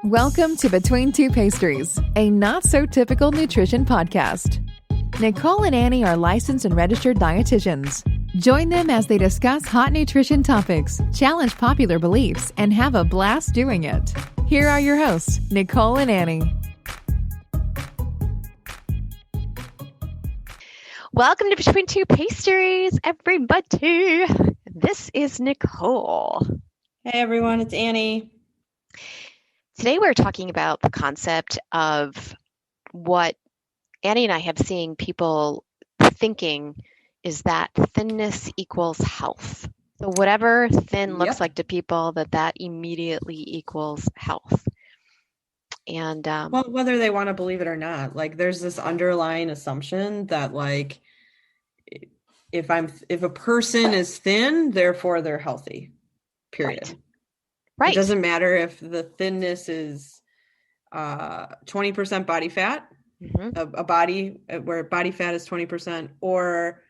Welcome to Between Two Pastries, a not-so-typical nutrition podcast. Nicole and Annie are licensed and registered dietitians. Join them as they discuss hot nutrition topics, challenge popular beliefs, and have a blast doing it. Here are your hosts, Nicole and Annie. Welcome to Between Two Pastries, everybody. This is Nicole. Hey everyone, it's Annie. Today we're talking about the concept of what Annie and I have seen people thinking is that thinness equals health. So whatever thin looks like to people, that immediately equals health. And well, whether they want to believe it or not, like there's this underlying assumption that like if a person is thin, therefore they're healthy. Period. Right. It doesn't matter if the thinness is 20% body fat, a body where body fat is 20%, or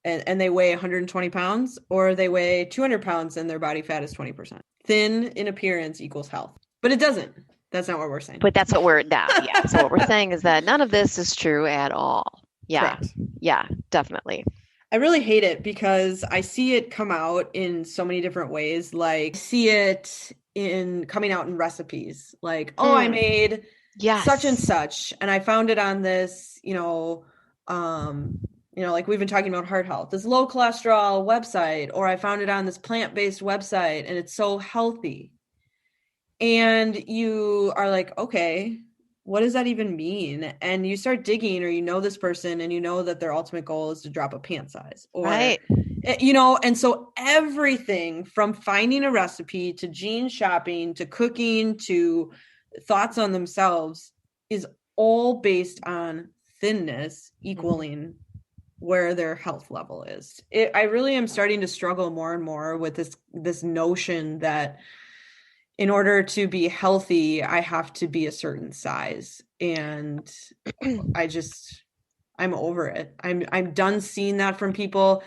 and they weigh 120 pounds, or they weigh 200 pounds and their body fat is 20%. Thin in appearance equals health, but it doesn't. That's not what we're saying. But that's what we're now. Yeah. So what we're saying is that none of this is true at all. Yeah. Correct. Yeah, definitely. I really hate it because I see it come out in so many different ways. Like I see it in coming out in recipes. Like, I made such and such, and I found it on this, like we've been talking about heart health, this low cholesterol website, or I found it on this plant-based website, and it's so healthy. And you are like, okay, what does that even mean? And you start digging, or this person and you know that their ultimate goal is to drop a pant size, or, right. And so everything from finding a recipe to gene shopping, to cooking, to thoughts on themselves is all based on thinness equaling where their health level is. I really am starting to struggle more and more with this notion that in order to be healthy, I have to be a certain size. And I'm over it. I'm done seeing that from people.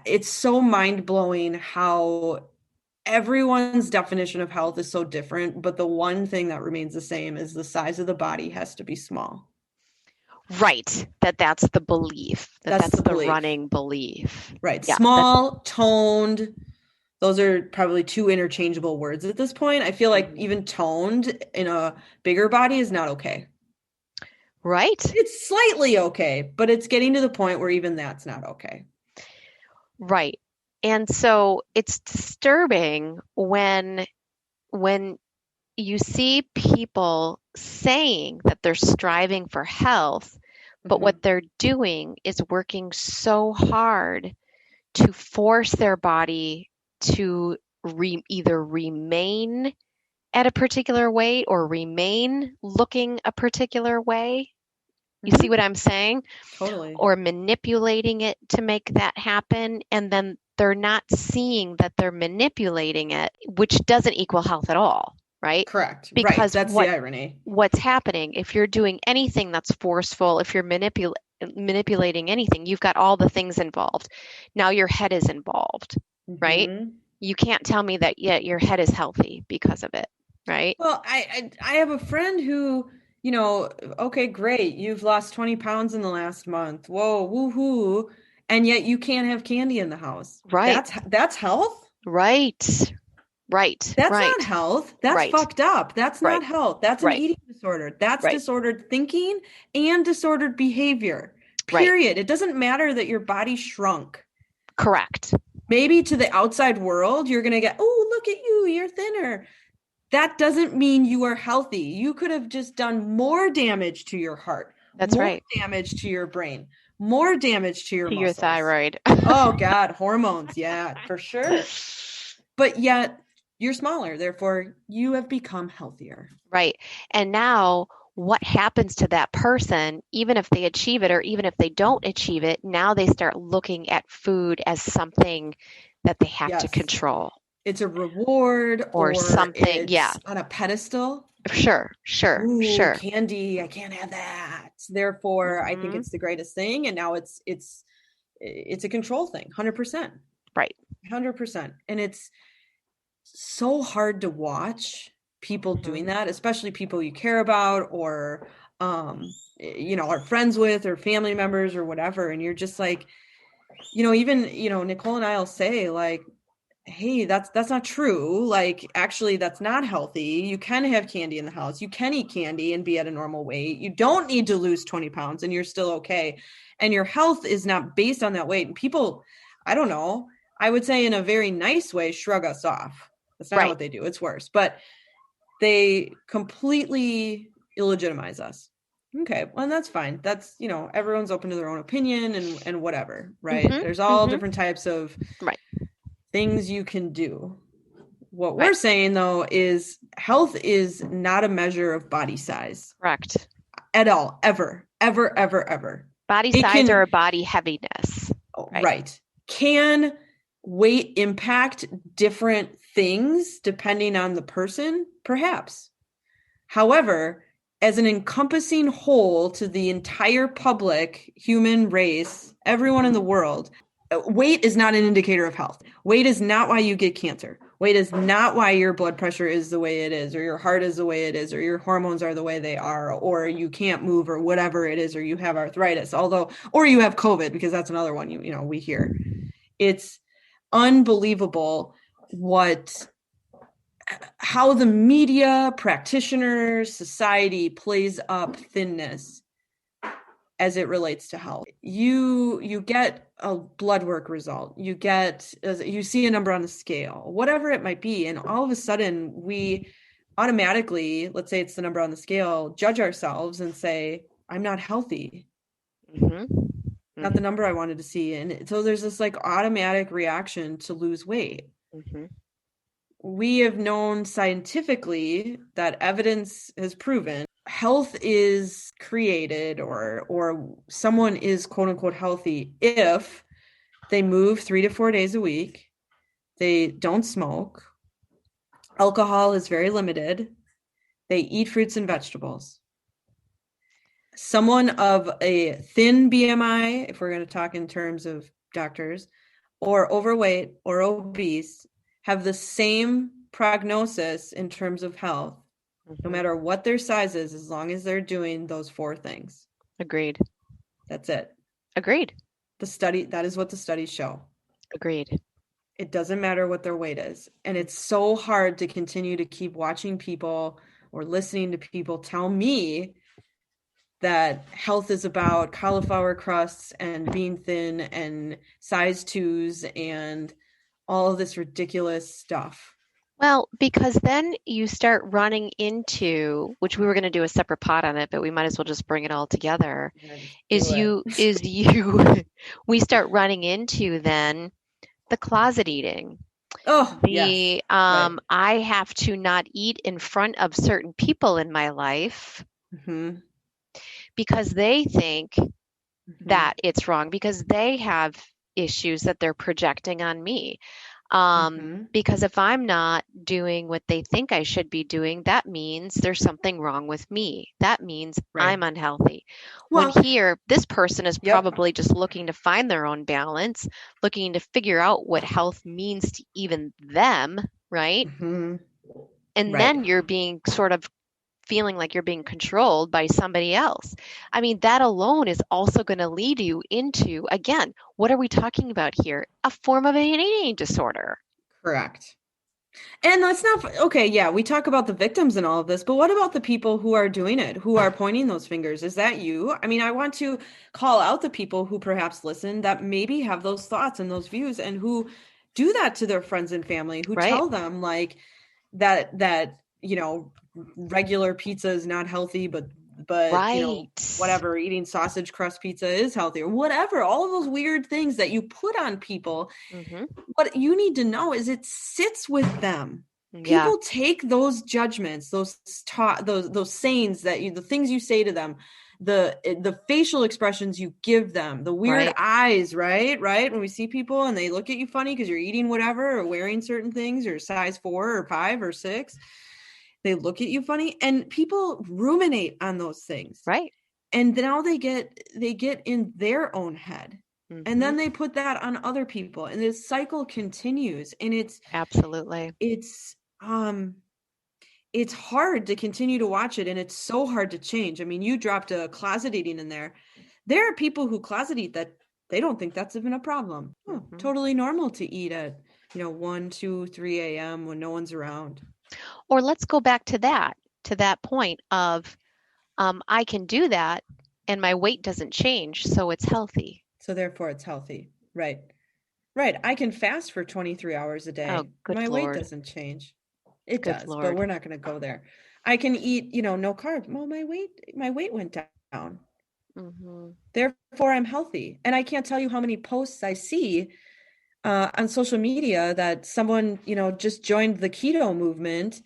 It's so mind-blowing how everyone's definition of health is so different, but the one thing that remains the same is the size of the body has to be small. Right. That's the belief. That's the running belief. Right. Yeah, small, toned. Those are probably two interchangeable words at this point. I feel like even toned in a bigger body is not okay. Right. It's slightly okay, but it's getting to the point where even that's not okay. Right. And so it's disturbing when you see people saying that they're striving for health, but what they're doing is working so hard to force their body to either remain at a particular weight or remain looking a particular way. You see what I'm saying? Totally. Or manipulating it to make that happen. And then they're not seeing that they're manipulating it, which doesn't equal health at all, right? Correct. Because that's the irony. What's happening, if you're doing anything that's forceful, if you're manipulating anything, you've got all the things involved. Now your head is involved. Right? You can't tell me that your head is healthy because of it, right? Well, I have a friend who, okay, great. You've lost 20 pounds in the last month. Whoa, woohoo. And yet you can't have candy in the house. Right. That's health? Right. That's not health. That's fucked up. That's not health. That's an eating disorder. That's disordered thinking and disordered behavior. Period. Right. It doesn't matter that your body shrunk. Correct. Maybe to the outside world, you're going to get, oh, look at you, you're thinner. That doesn't mean you are healthy. You could have just done more damage to your heart. That's more right. Damage to your brain. More damage to your muscles. Your thyroid. Oh, God. Hormones. Yeah, for sure. But yet you're smaller. Therefore, you have become healthier. Right. And now what happens to that person, even if they achieve it or even if they don't achieve it, now they start looking at food as something that they have to control. It's a reward or something. On a pedestal. Sure. Ooh, candy. I can't have that. Therefore, I think it's the greatest thing. And now it's a control thing. 100%. Right. 100%. And it's so hard to watch people doing that, especially people you care about or, are friends with or family members or whatever. And you're just like, even, Nicole and I'll say like, hey, that's not true. Like, actually, that's not healthy. You can have candy in the house. You can eat candy and be at a normal weight. You don't need to lose 20 pounds and you're still okay. And your health is not based on that weight. And people, I don't know, I would say in a very nice way, shrug us off. That's not what they do. It's worse. But they completely illegitimize us. Okay, well, that's fine. That's, everyone's open to their own opinion and whatever, right? There's all different types of things you can do. What we're saying, though, is health is not a measure of body size. Correct. At all, ever, ever, ever, ever. Body size or body heaviness. Right. Can weight impact different things depending on the person? Perhaps. However, as an encompassing whole to the entire public, human race, everyone in the world, weight is not an indicator of health. Weight is not why you get cancer. Weight is not why your blood pressure is the way it is, or your heart is the way it is, or your hormones are the way they are, or you can't move, or whatever it is, or you have arthritis, or you have COVID, because that's another one we hear. It's unbelievable how the media, practitioners, society plays up thinness as it relates to health. You get a blood work result, you see a number on the scale, whatever it might be, and all of a sudden we automatically, let's say it's the number on the scale, judge ourselves and say, I'm not healthy. Not the number I wanted to see. And so there's this like automatic reaction to lose weight. We have known scientifically that evidence has proven health is created or someone is quote unquote healthy if they move 3 to 4 days a week, they don't smoke, alcohol is very limited, they eat fruits and vegetables. Someone of a thin BMI, if we're going to talk in terms of doctors, or overweight or obese, have the same prognosis in terms of health, no matter what their size is, as long as they're doing those 4 things. Agreed. That's it. Agreed. That is what the studies show. Agreed. It doesn't matter what their weight is. And it's so hard to continue to keep watching people or listening to people tell me that health is about cauliflower crusts and being thin and size 2s and all of this ridiculous stuff. Well, because then you start running into, which we were going to do a separate pod on it, but we might as well just bring it all together, we start running into then the closet eating. Yes. I have to not eat in front of certain people in my life because they think that it's wrong, because they have issues that they're projecting on me. Because if I'm not doing what they think I should be doing, that means there's something wrong with me. That means I'm unhealthy. Well, when here, this person is probably just looking to find their own balance, looking to figure out what health means to even them, right? And then you're being sort of feeling like you're being controlled by somebody else. I mean, that alone is also going to lead you into, again, what are we talking about here? A form of an eating disorder. Correct. And let's not, we talk about the victims and all of this, but what about the people who are doing it, who are pointing those fingers? Is that you? I mean, I want to call out the people who perhaps listen that maybe have those thoughts and those views and who do that to their friends and family, who tell them like that, regular pizza is not healthy, but whatever, eating sausage crust pizza is healthy or whatever, all of those weird things that you put on people. What you need to know is it sits with them. People take those judgments, those sayings the things you say to them, the facial expressions you give them, the weird eyes, right? When we see people and they look at you funny because you're eating whatever or wearing certain things or size 4 or 5 or 6. They look at you funny and people ruminate on those things. Right. And now they get in their own head and then they put that on other people and this cycle continues and it's it's hard to continue to watch it, and it's so hard to change. I mean, you dropped a closet eating in there. There are people who closet eat that they don't think that's even a problem. Totally normal to eat at 1, 2, 3 a.m. when no one's around. Or let's go back to that point of I can do that and my weight doesn't change, so it's healthy. So therefore it's healthy. Right. I can fast for 23 hours a day. Oh, good my Lord. weight doesn't change. It Good does, Lord. but we're not going to go there. I can eat, no carbs. Well, my weight went down. Mm-hmm. Therefore, I'm healthy. And I can't tell you how many posts I see on social media that someone, just joined the keto movement,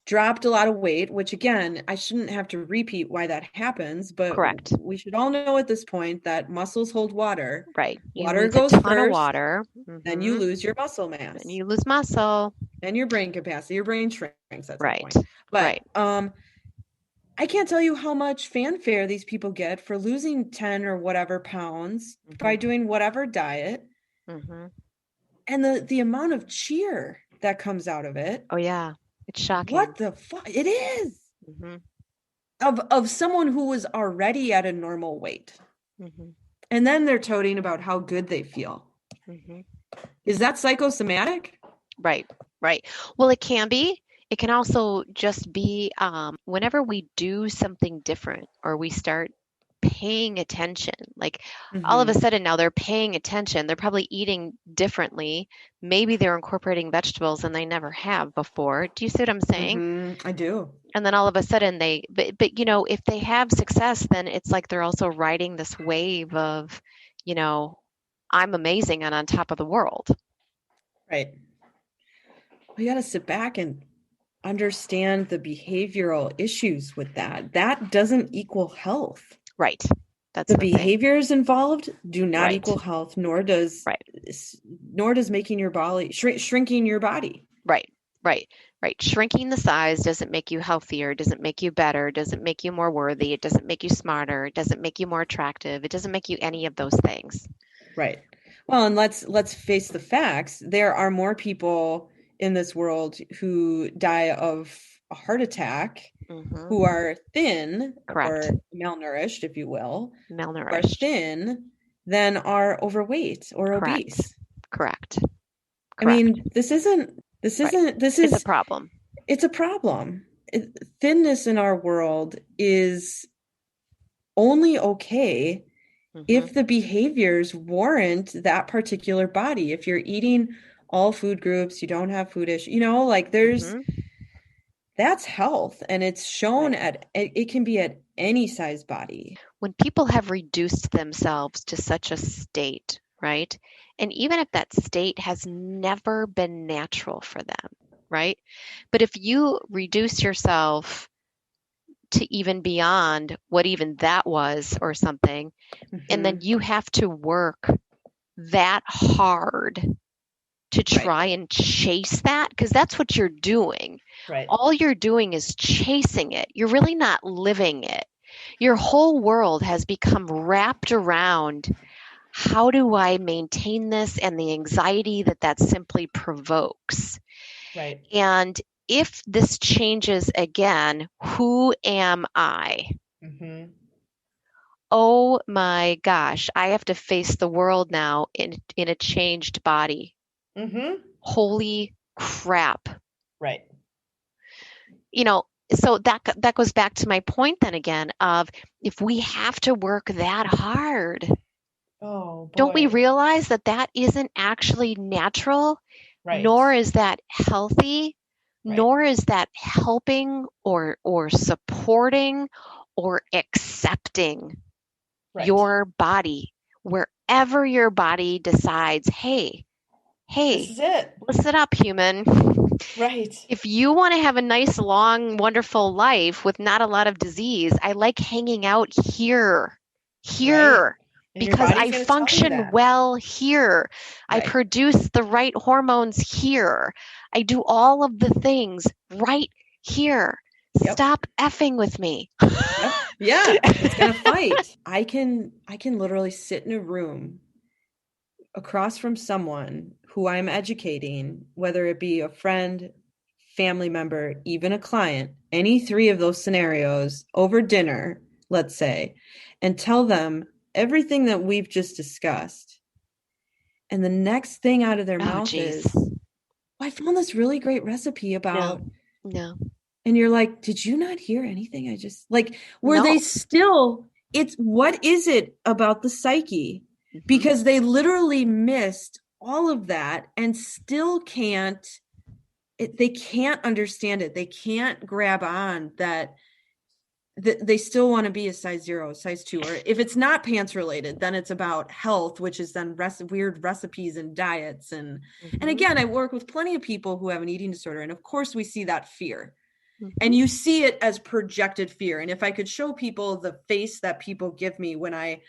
dropped a lot of weight, which again, I shouldn't have to repeat why that happens, but Correct. We should all know at this point that muscles hold water. Right. Water goes first, of water. Mm-hmm. then you lose your muscle mass. And you lose muscle. And your brain capacity. Your brain shrinks at some Right. point. But right. I can't tell you how much fanfare these people get for losing 10 or whatever pounds by doing whatever diet. Mm-hmm. And the amount of cheer that comes out of it. Oh, yeah. It's shocking. What the fuck? It is. Mm-hmm. Of someone who was already at a normal weight. Mm-hmm. And then they're toting about how good they feel. Mm-hmm. Is that psychosomatic? Right. Well, it can be. It can also just be whenever we do something different or we start paying attention, like all of a sudden now they're paying attention. They're probably eating differently. Maybe they're incorporating vegetables and they never have before. Do you see what I'm saying? Mm-hmm. I do. And then all of a sudden but if they have success, then it's like they're also riding this wave of, I'm amazing and on top of the world. Right. We got to sit back and understand the behavioral issues with that. That doesn't equal health. Right. That's the behaviors involved do not equal health, nor does making your body shrinking your body. Right. Shrinking the size doesn't make you healthier, doesn't make you better, doesn't make you more worthy, it doesn't make you smarter, it doesn't make you more attractive, it doesn't make you any of those things. Right. Well, and let's face the facts. There are more people in this world who die of a heart attack, who are thin or malnourished, if you will, are thin, than are overweight or obese. Correct. I mean, this is it's a problem. It's a problem. Thinness in our world is only okay if the behaviors warrant that particular body. If you're eating all food groups, you don't have food issues, there's that's health, and it's shown it can be at any size body. When people have reduced themselves to such a state, right? And even if that state has never been natural for them, right? But if you reduce yourself to even beyond what even that was or something, and then you have to work that hard to try and chase that, because that's what you're doing. Right. All you're doing is chasing it. You're really not living it. Your whole world has become wrapped around, how do I maintain this, and the anxiety that simply provokes. Right. And if this changes again, who am I? Mm-hmm. Oh my gosh, I have to face the world now in a changed body. Mm-hmm. Holy crap. Right. So that goes back to my point then again of, if we have to work that hard, don't we realize that isn't actually natural, nor is that healthy, nor is that helping or supporting or accepting your body, wherever your body decides, hey, this is it. Listen up, human. Right. If you want to have a nice, long, wonderful life with not a lot of disease, I like hanging out here, because I function well here. Right. I produce the right hormones here. I do all of the things right here. Yep. Stop effing with me. Yep. Yeah, it's gonna fight. I can literally sit in a room across from someone who I'm educating, whether it be a friend, family member, even a client, any three of those scenarios over dinner, let's say, and tell them everything that we've just discussed, and the next thing out of their mouth geez. is, I found this really great recipe about, no. And you're like, did you not hear anything? I just like, were No. they still, it's, what is it about the psyche? Because they literally missed all of that and still can't, they can't understand it. They can't grab on that they still want to be a size 0, size 2, or if it's not pants related, then it's about health, which is then weird recipes and diets. And again, I work with plenty of people who have an eating disorder. And of course we see that fear. And you see it as projected fear. And if I could show people the face that people give me when I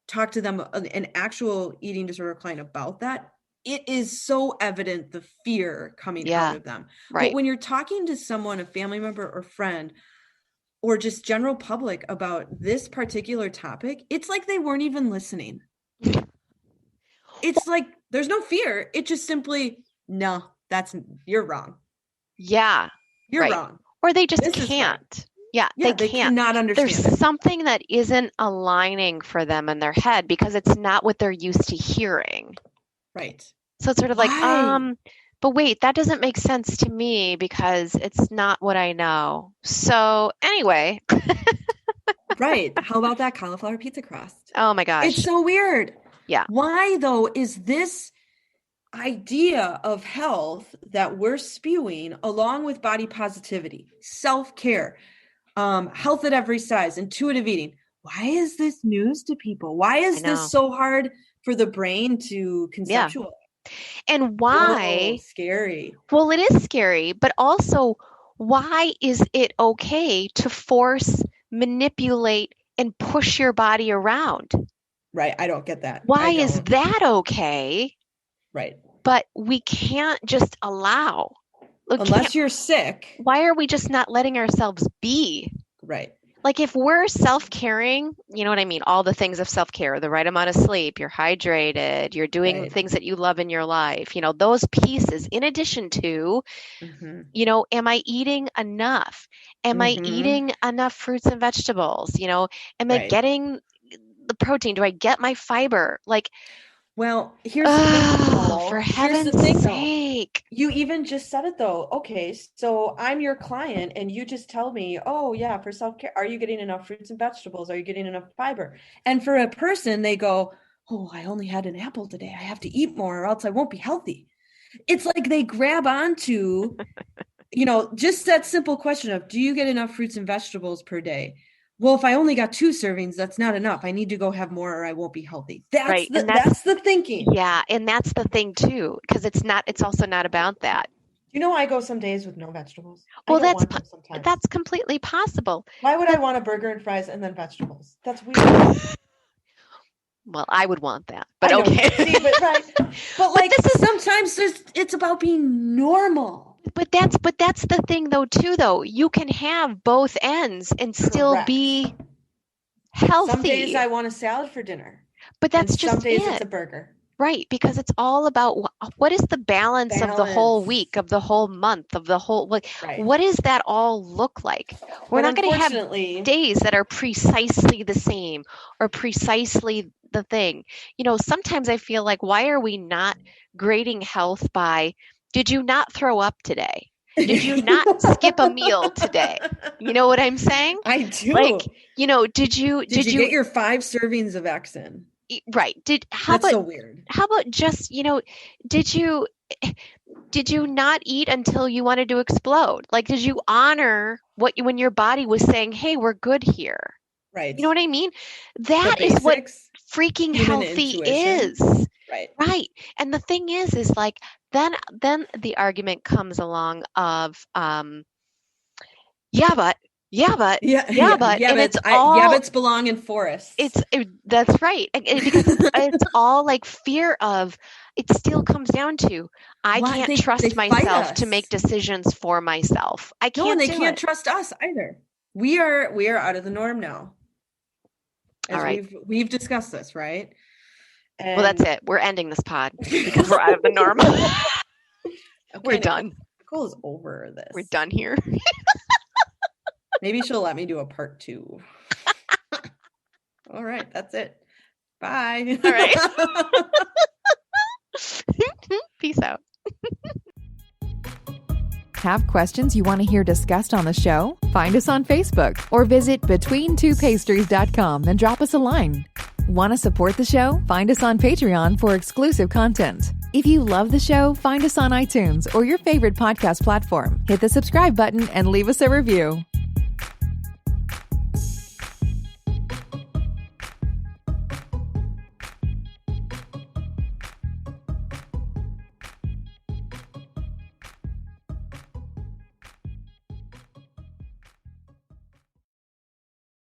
talk to them, an actual eating disorder client about that, it is so evident, the fear coming out of them. Right. But when you're talking to someone, a family member or friend, or just general public about this particular topic, it's like they weren't even listening. It's like, there's no fear. It just simply, no, you're wrong. Yeah. You're wrong. Or they just can't. Yeah, they can't. Cannot understand. There's something that isn't aligning for them in their head because it's not what they're used to hearing. Right. So it's sort of like, but wait, that doesn't make sense to me because it's not what I know. So anyway. Right. How about that cauliflower pizza crust? Oh my gosh. It's so weird. Yeah. Why though is this idea of health that we're spewing, along with body positivity, self-care, health at every size, intuitive eating, why is this news to people? Why is this so hard for the brain to conceptualize? And why? Scary. Well, it is scary, but also, why is it okay to force, manipulate, and push your body around? Right. I don't get that. Why is that okay? Right. But we can't just allow. Unless you're sick. Why are we just not letting ourselves be? Right. Like if we're self-caring, you know what I mean? All the things of self-care, the right amount of sleep, you're hydrated, you're doing things that you love in your life, you know, those pieces in addition to, you know, am I eating enough? Am I eating enough fruits and vegetables? You know, am I getting the protein? Do I get my fiber? Like, well, here's the thing, Nicole. For heaven's sake. You even just said it though. Okay, so I'm your client and you just tell me, oh yeah, for self-care, are you getting enough fruits and vegetables? Are you getting enough fiber? And for a person, they go, oh, I only had an apple today. I have to eat more or else I won't be healthy. It's like they grab onto, you know, just that simple question of, do you get enough fruits and vegetables per day? Well, if I only got 2 servings, that's not enough. I need to go have more or I won't be healthy. That's the thinking. Yeah. And that's the thing too, because it's also not about that. You know, I go some days with no vegetables. Well, that's completely possible. Why would I want a burger and fries and then vegetables? That's weird. Well, I would want that, but okay. But like sometimes it's about being normal. But that's the thing though too though. You can have both ends and still be healthy. Some days I want a salad for dinner. But that's just some days it's a burger. Right, because it's all about what is the balance of the whole week, of the whole month, of the whole what does that all look like? We're not going to have days that are precisely the same or precisely the thing. You know, sometimes I feel like, why are we not grading health by, did you not throw up today? Did you not skip a meal today? You know what I'm saying? I do. Like, you know, did you get your 5 servings of X in? Right. That's so weird. How about just, you know, did you not eat until you wanted to explode? Like, did you honor when your body was saying, hey, we're good here? Right. You know what I mean? That is what freaking healthy is. Right. And the thing is like, then the argument comes along of, but yabbits belong in forests. That's right. Because it's all like fear of, it still comes down to, I can't trust myself to make decisions for myself. I can't. No, and they can't trust us either. We are out of the norm now. All right. We've discussed this, right? Well, that's it. We're ending this pod because we're out of the norm. We're done. Nicole is over this. We're done here. Maybe she'll let me do a part 2. All right, that's it. Bye. All right. Peace out. Have questions you want to hear discussed on the show? Find us on Facebook or visit between2pastries.com and drop us a line. Want to support the show? Find us on Patreon for exclusive content. If you love the show, find us on iTunes or your favorite podcast platform. Hit the subscribe button and leave us a review.